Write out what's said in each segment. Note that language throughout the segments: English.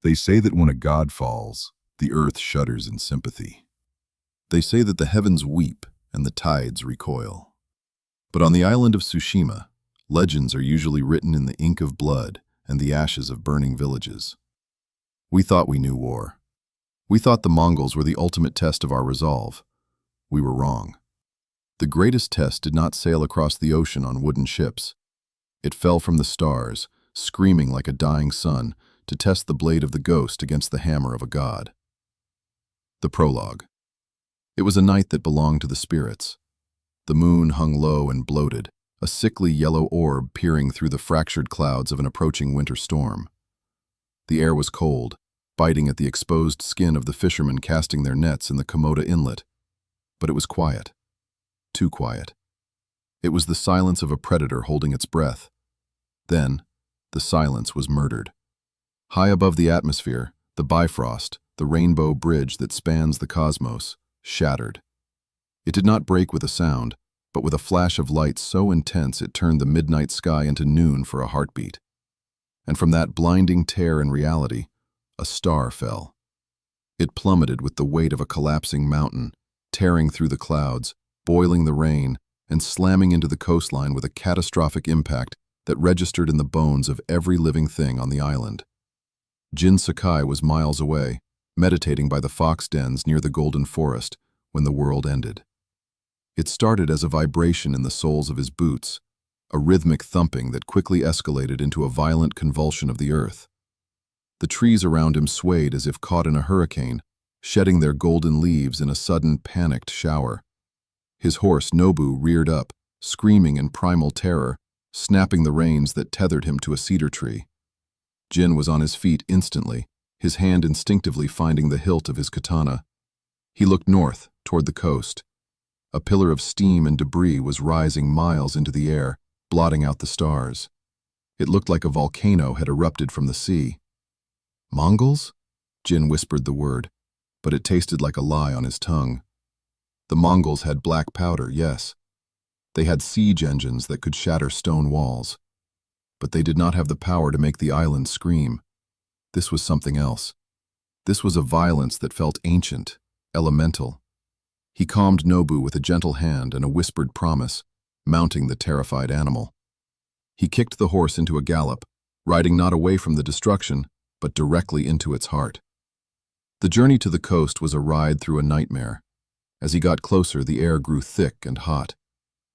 They say that when a god falls, the earth shudders in sympathy. They say that the heavens weep and the tides recoil. But on the island of Tsushima, legends are usually written in the ink of blood and the ashes of burning villages. We thought we knew war. We thought the Mongols were the ultimate test of our resolve. We were wrong. The greatest test did not sail across the ocean on wooden ships. It fell from the stars, screaming like a dying sun, to test the blade of the ghost against the hammer of a god. The prologue. It was a night that belonged to the spirits. The moon hung low and bloated, a sickly yellow orb peering through the fractured clouds of an approaching winter storm. The air was cold, biting at the exposed skin of the fishermen casting their nets in the Komoda Inlet. But it was quiet. Too quiet. It was the silence of a predator holding its breath. Then, the silence was murdered. High above the atmosphere, the Bifrost, the rainbow bridge that spans the cosmos, shattered. It did not break with a sound, but with a flash of light so intense it turned the midnight sky into noon for a heartbeat. And from that blinding tear in reality, a star fell. It plummeted with the weight of a collapsing mountain, tearing through the clouds, boiling the rain, and slamming into the coastline with a catastrophic impact that registered in the bones of every living thing on the island. JIN SAKAI was miles away, meditating by the fox dens near the Golden Forest, when the world ended. It started as a vibration in the soles of his boots, a rhythmic thumping that quickly escalated into a violent convulsion of the earth. The trees around him swayed as if caught in a hurricane, shedding their golden leaves in a sudden, panicked shower. His horse, Nobu, reared up, screaming in primal terror, snapping the reins that tethered him to a cedar tree. Jin was on his feet instantly, his hand instinctively finding the hilt of his katana. He looked north, toward the coast. A pillar of steam and debris was rising miles into the air, blotting out the stars. It looked like a volcano had erupted from the sea. Mongols? Jin whispered the word, but it tasted like a lie on his tongue. The Mongols had black powder, yes. They had siege engines that could shatter stone walls. But they did not have the power to make the island scream. This was something else. This was a violence that felt ancient, elemental. He calmed Nobu with a gentle hand and a whispered promise, mounting the terrified animal. He kicked the horse into a gallop, riding not away from the destruction, but directly into its heart. The journey to the coast was a ride through a nightmare. As he got closer, the air grew thick and hot.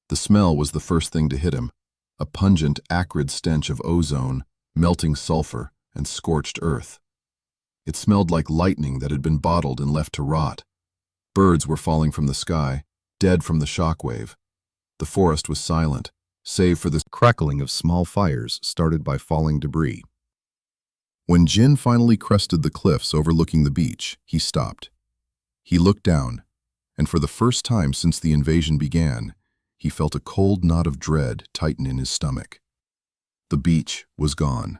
The smell was the first thing to hit him, a pungent, acrid stench of ozone, melting sulfur, and scorched earth. It smelled like lightning that had been bottled and left to rot. Birds were falling from the sky, dead from the shockwave. The forest was silent, save for the crackling of small fires started by falling debris. When Jin finally crested the cliffs overlooking the beach, he stopped. He looked down, and for the first time since the invasion began, he felt a cold knot of dread tighten in his stomach. The beach was gone.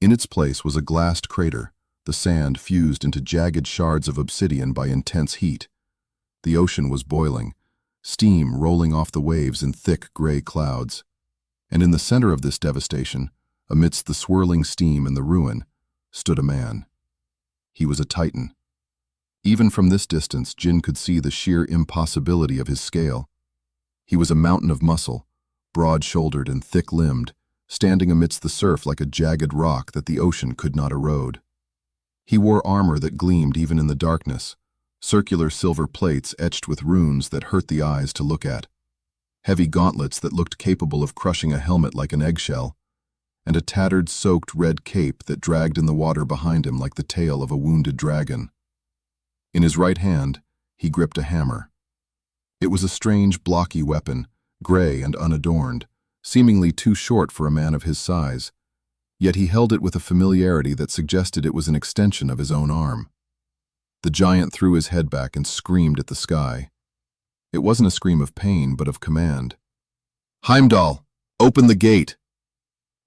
In its place was a glassed crater, the sand fused into jagged shards of obsidian by intense heat. The ocean was boiling, steam rolling off the waves in thick gray clouds. And in the center of this devastation, amidst the swirling steam and the ruin, stood a man. He was a titan. Even from this distance, Jin could see the sheer impossibility of his scale. He was a mountain of muscle, broad-shouldered and thick-limbed, standing amidst the surf like a jagged rock that the ocean could not erode. He wore armor that gleamed even in the darkness, circular silver plates etched with runes that hurt the eyes to look at, heavy gauntlets that looked capable of crushing a helmet like an eggshell, and a tattered, soaked red cape that dragged in the water behind him like the tail of a wounded dragon. In his right hand, he gripped a hammer. It was a strange, blocky weapon, gray and unadorned, seemingly too short for a man of his size, yet he held it with a familiarity that suggested it was an extension of his own arm. The giant threw his head back and screamed at the sky. It wasn't a scream of pain, but of command. "Heimdall, open the gate!"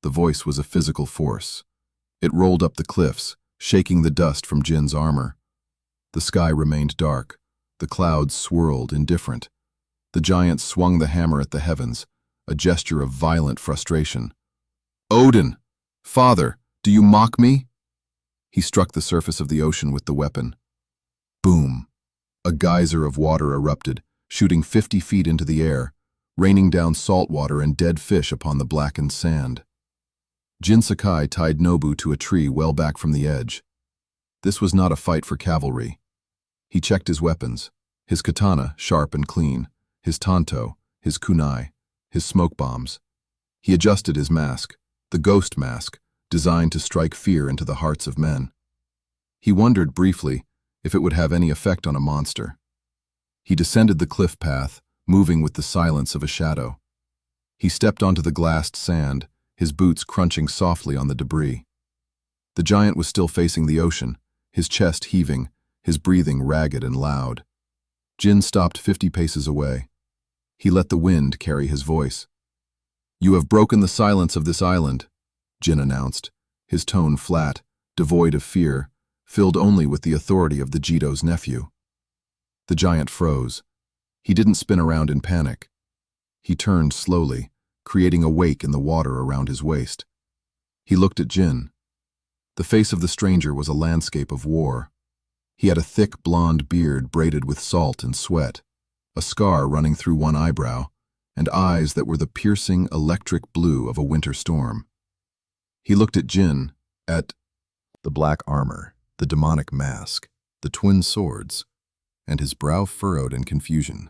The voice was a physical force. It rolled up the cliffs, shaking the dust from Jin's armor. The sky remained dark. The clouds swirled, indifferent. The giant swung the hammer at the heavens, a gesture of violent frustration. "Odin! Father, do you mock me?" He struck the surface of the ocean with the weapon. Boom! A geyser of water erupted, shooting 50 feet into the air, raining down salt water and dead fish upon the blackened sand. JIN SAKAI tied Nobu to a tree well back from the edge. This was not a fight for cavalry. He checked his weapons, his katana, sharp and clean, his tanto, his kunai, his smoke bombs. He adjusted his mask, the ghost mask, designed to strike fear into the hearts of men. He wondered briefly if it would have any effect on a monster. He descended the cliff path, moving with the silence of a shadow. He stepped onto the glassed sand, his boots crunching softly on the debris. The giant was still facing the ocean, his chest heaving, his breathing ragged and loud. JIN stopped 50 paces away. He let the wind carry his voice. "You have broken the silence of this island," JIN announced, his tone flat, devoid of fear, filled only with the authority of the Jito's nephew. The giant froze. He didn't spin around in panic. He turned slowly, creating a wake in the water around his waist. He looked at JIN. The face of the stranger was a landscape of war. He had a thick blonde beard braided with salt and sweat, a scar running through one eyebrow, and eyes that were the piercing electric blue of a winter storm. He looked at JIN, at the black armor, the demonic mask, the twin swords, and his brow furrowed in confusion.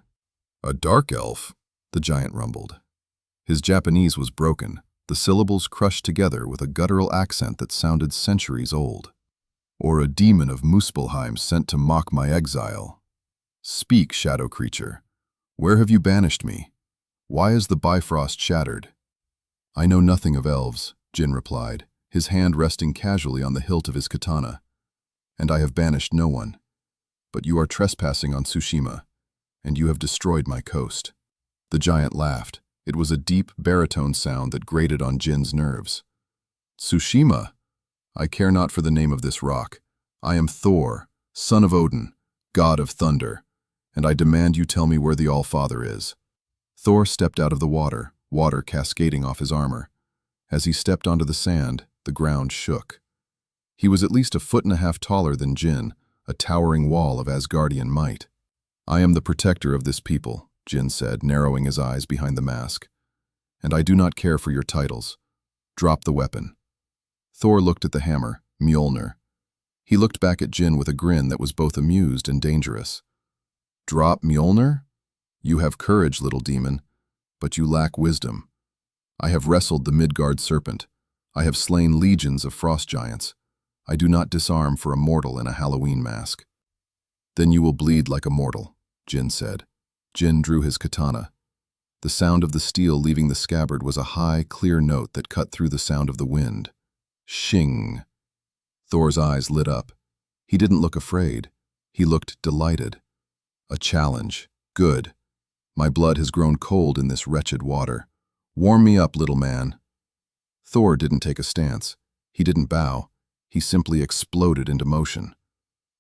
"A dark elf," the giant rumbled. His Japanese was broken, the syllables crushed together with a guttural accent that sounded centuries old. "Or a demon of Muspelheim sent to mock my exile. Speak, shadow creature. Where have you banished me? Why is the Bifrost shattered?" "I know nothing of elves," JIN replied, his hand resting casually on the hilt of his katana. "And I have banished no one. But you are trespassing on Tsushima, and you have destroyed my coast." The giant laughed. It was a deep, baritone sound that grated on JIN's nerves. "Tsushima? I care not for the name of this rock. I am Thor, son of Odin, god of thunder, and I demand you tell me where the All-Father is." Thor stepped out of the water, water cascading off his armor. As he stepped onto the sand, the ground shook. He was at least 1.5 feet taller than JIN, a towering wall of Asgardian might. "I am the protector of this people," JIN said, narrowing his eyes behind the mask. "And I do not care for your titles. Drop the weapon." Thor looked at the hammer, Mjolnir. He looked back at JIN with a grin that was both amused and dangerous. "Drop Mjolnir? You have courage, little demon, but you lack wisdom. I have wrestled the Midgard serpent. I have slain legions of frost giants. I do not disarm for a mortal in a Halloween mask." "Then you will bleed like a mortal," JIN said. JIN drew his katana. The sound of the steel leaving the scabbard was a high, clear note that cut through the sound of the wind. Shing! Thor's eyes lit up. He didn't look afraid. He looked delighted. "A challenge. Good. My blood has grown cold in this wretched water. Warm me up, little man." Thor didn't take a stance. He didn't bow. He simply exploded into motion.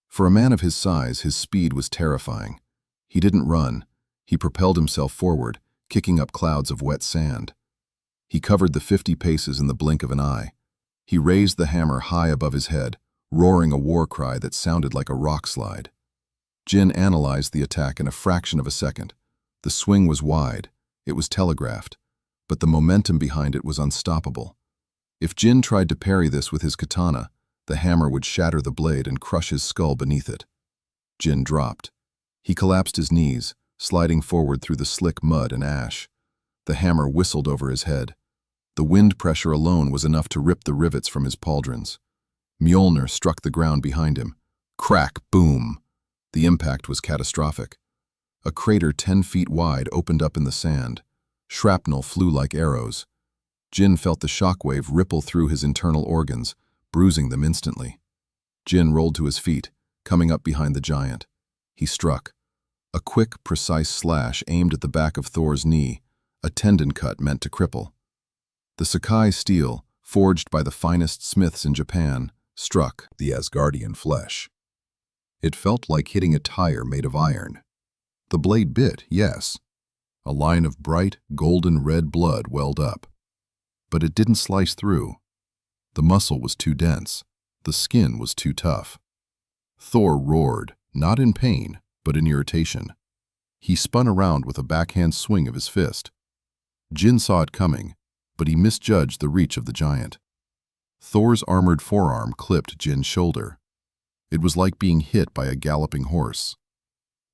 For a man of his size, his speed was terrifying. He didn't run. He propelled himself forward, kicking up clouds of wet sand. He covered the 50 paces in the blink of an eye. He raised the hammer high above his head, roaring a war cry that sounded like a rock slide. JIN analyzed the attack in a fraction of a second. The swing was wide. It was telegraphed. But the momentum behind it was unstoppable. If JIN tried to parry this with his katana, the hammer would shatter the blade and crush his skull beneath it. JIN dropped. He collapsed his knees, sliding forward through the slick mud and ash. The hammer whistled over his head. The wind pressure alone was enough to rip the rivets from his pauldrons. Mjolnir struck the ground behind him. Crack, boom! The impact was catastrophic. A crater 10 feet wide opened up in the sand. Shrapnel flew like arrows. JIN felt the shockwave ripple through his internal organs, bruising them instantly. JIN rolled to his feet, coming up behind the giant. He struck. A quick, precise slash aimed at the back of Thor's knee, a tendon cut meant to cripple. The Sakai steel, forged by the finest smiths in Japan, struck the Asgardian flesh. It felt like hitting a tire made of iron. The blade bit, yes. A line of bright, golden red blood welled up. But it didn't slice through. The muscle was too dense. The skin was too tough. Thor roared, not in pain, but in irritation. He spun around with a backhand swing of his fist. Jin saw it coming, but he misjudged the reach of the giant. Thor's armored forearm clipped Jin's shoulder. It was like being hit by a galloping horse.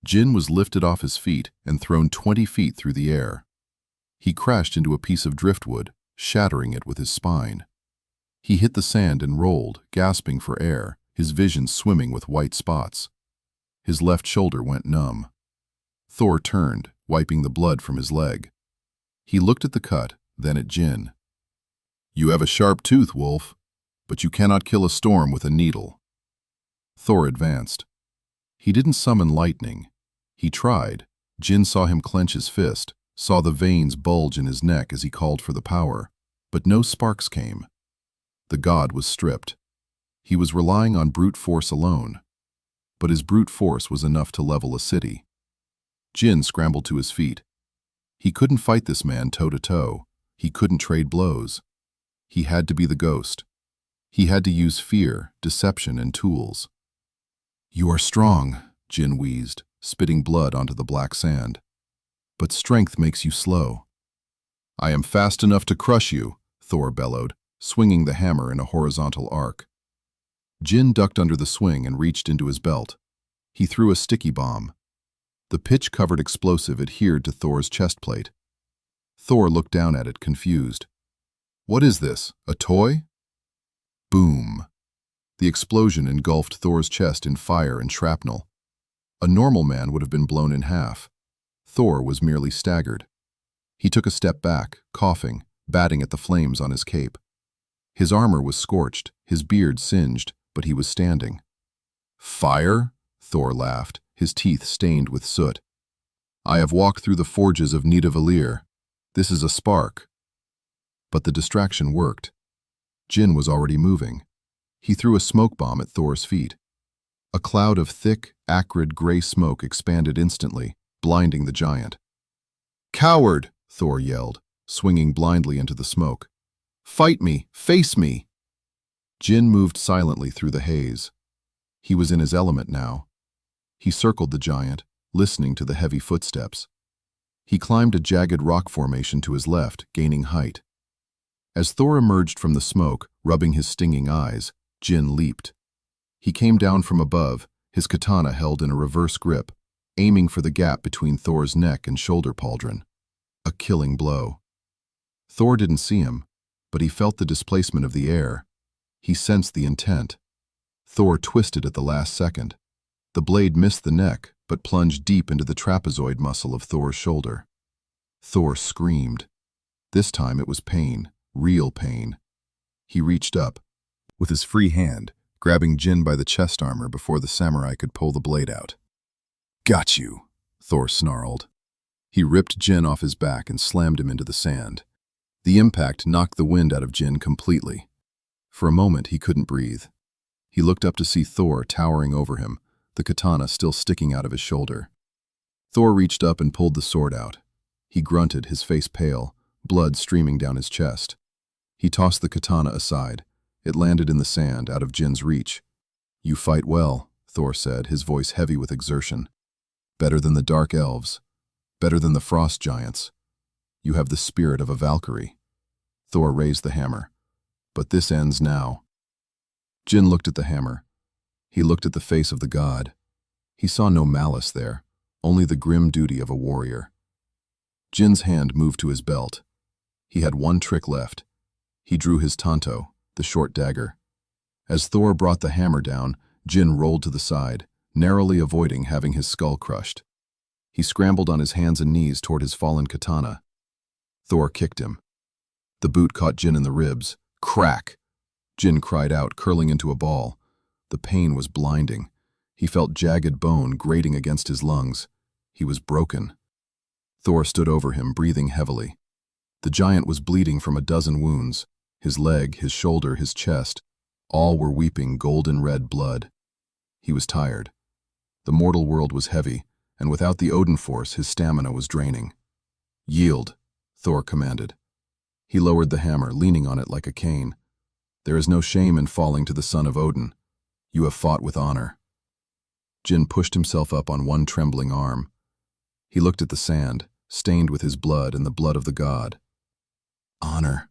Jin was lifted off his feet and thrown 20 feet through the air. He crashed into a piece of driftwood, shattering it with his spine. He hit the sand and rolled, gasping for air, his vision swimming with white spots. His left shoulder went numb. Thor turned, wiping the blood from his leg. He looked at the cut, then at Jin. "You have a sharp tooth, Wolf, but you cannot kill a storm with a needle." Thor advanced. He didn't summon lightning. He tried. Jin saw him clench his fist, saw the veins bulge in his neck as he called for the power, but no sparks came. The god was stripped. He was relying on brute force alone, but his brute force was enough to level a city. Jin scrambled to his feet. He couldn't fight this man toe-to-toe. He couldn't trade blows. He had to be the ghost. He had to use fear, deception, and tools. "You are strong," Jin wheezed, spitting blood onto the black sand. "But strength makes you slow." "I am fast enough to crush you," Thor bellowed, swinging the hammer in a horizontal arc. Jin ducked under the swing and reached into his belt. He threw a sticky bomb. The pitch-covered explosive adhered to Thor's chest plate. Thor looked down at it, confused. "What is this, a toy?" Boom. The explosion engulfed Thor's chest in fire and shrapnel. A normal man would have been blown in half. Thor was merely staggered. He took a step back, coughing, batting at the flames on his cape. His armor was scorched, his beard singed, but he was standing. "Fire?" Thor laughed, his teeth stained with soot. "I have walked through the forges of Nidavellir. This is a spark." But the distraction worked. Jin was already moving. He threw a smoke bomb at Thor's feet. A cloud of thick, acrid gray smoke expanded instantly, blinding the giant. "Coward!" Thor yelled, swinging blindly into the smoke. "Fight me! Face me!" Jin moved silently through the haze. He was in his element now. He circled the giant, listening to the heavy footsteps. He climbed a jagged rock formation to his left, gaining height. As Thor emerged from the smoke, rubbing his stinging eyes, Jin leaped. He came down from above, his katana held in a reverse grip, aiming for the gap between Thor's neck and shoulder pauldron. A killing blow. Thor didn't see him, but he felt the displacement of the air. He sensed the intent. Thor twisted at the last second. The blade missed the neck, but plunged deep into the trapezoid muscle of Thor's shoulder. Thor screamed. This time it was pain, real pain. He reached up, with his free hand, grabbing Jin by the chest armor before the samurai could pull the blade out. "Got you," Thor snarled. He ripped Jin off his back and slammed him into the sand. The impact knocked the wind out of Jin completely. For a moment he couldn't breathe. He looked up to see Thor towering over him, the katana still sticking out of his shoulder. Thor reached up and pulled the sword out. He grunted, his face pale, blood streaming down his chest. He tossed the katana aside. It landed in the sand, out of Jin's reach. "You fight well," Thor said, his voice heavy with exertion. "Better than the dark elves. Better than the frost giants. You have the spirit of a Valkyrie." Thor raised the hammer. "But this ends now." Jin looked at the hammer. He looked at the face of the god. He saw no malice there, only the grim duty of a warrior. Jin's hand moved to his belt. He had one trick left. He drew his tanto, the short dagger. As Thor brought the hammer down, Jin rolled to the side, narrowly avoiding having his skull crushed. He scrambled on his hands and knees toward his fallen katana. Thor kicked him. The boot caught Jin in the ribs. Crack! Jin cried out, curling into a ball. The pain was blinding. He felt jagged bone grating against his lungs. He was broken. Thor stood over him, breathing heavily. The giant was bleeding from a dozen wounds. His leg, his shoulder, his chest, all were weeping golden red blood. He was tired. The mortal world was heavy, and without the Odin force, his stamina was draining. "Yield," Thor commanded. He lowered the hammer, leaning on it like a cane. There is no shame in falling to the son of Odin. You have fought with honor. Jin pushed himself up on one trembling arm. He looked at the sand, stained with his blood and the blood of the god. Honor,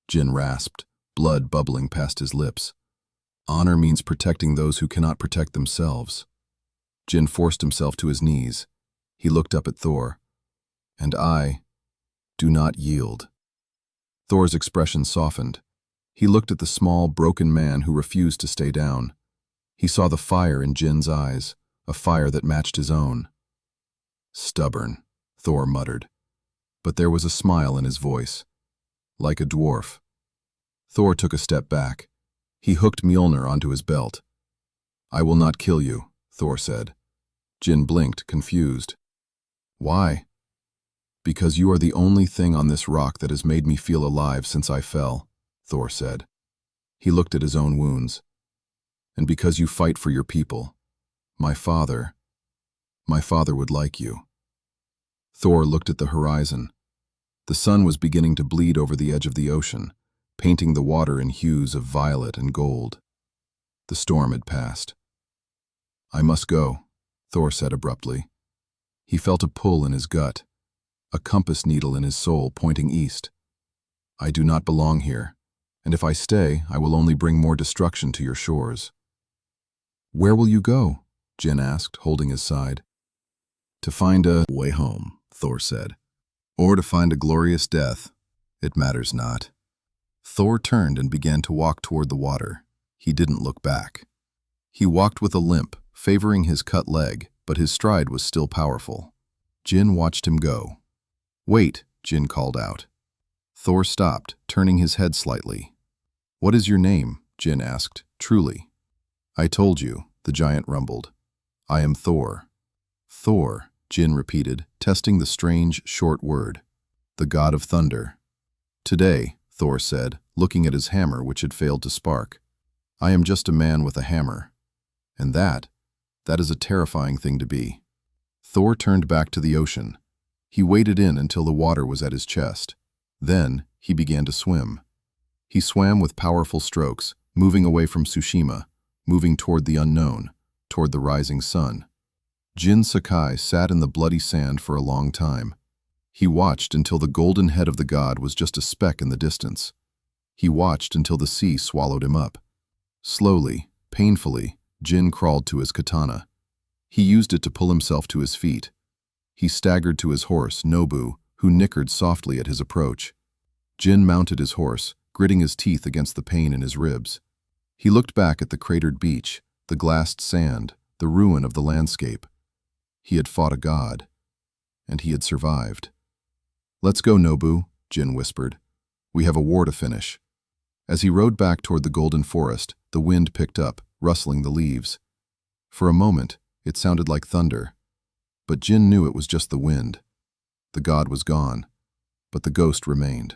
Jin rasped, blood bubbling past his lips. Honor means protecting those who cannot protect themselves. Jin forced himself to his knees. He looked up at Thor. And I do not yield. Thor's expression softened. He looked at the small, broken man who refused to stay down. He saw the fire in Jin's eyes, a fire that matched his own. Stubborn, Thor muttered. But there was a smile in his voice, like a dwarf. Thor took a step back. He hooked Mjolnir onto his belt. I will not kill you, Thor said. Jin blinked, confused. Why? Because you are the only thing on this rock that has made me feel alive since I fell, Thor said. He looked at his own wounds. And because you fight for your people. My father would like you. Thor looked at the horizon. The sun was beginning to bleed over the edge of the ocean, painting the water in hues of violet and gold. The storm had passed. I must go, Thor said abruptly. He felt a pull in his gut, a compass needle in his soul pointing east. I do not belong here, and if I stay, I will only bring more destruction to your shores. Where will you go? Jin asked, holding his side. To find a way home, Thor said. Or to find a glorious death. It matters not. Thor turned and began to walk toward the water. He didn't look back. He walked with a limp, favoring his cut leg, but his stride was still powerful. Jin watched him go. Wait, Jin called out. Thor stopped, turning his head slightly. What is your name? Jin asked, truly. I told you, the giant rumbled. I am Thor. Thor, Jin repeated, testing the strange, short word. The god of thunder. Today, Thor said, looking at his hammer which had failed to spark. I am just a man with a hammer. And that is a terrifying thing to be. Thor turned back to the ocean. He waded in until the water was at his chest. Then, he began to swim. He swam with powerful strokes, moving away from Tsushima, moving toward the unknown, toward the rising sun. JIN SAKAI sat in the bloody sand for a long time. He watched until the golden head of the god was just a speck in the distance. He watched until the sea swallowed him up. Slowly, painfully, Jin crawled to his katana. He used it to pull himself to his feet. He staggered to his horse, Nobu, who nickered softly at his approach. Jin mounted his horse, gritting his teeth against the pain in his ribs. He looked back at the cratered beach, the glassed sand, the ruin of the landscape. He had fought a god, and he had survived. Let's go, Nobu, Jin whispered. We have a war to finish. As he rode back toward the golden forest, the wind picked up, rustling the leaves. For a moment, it sounded like thunder. But Jin knew it was just the wind. The god was gone, but the ghost remained.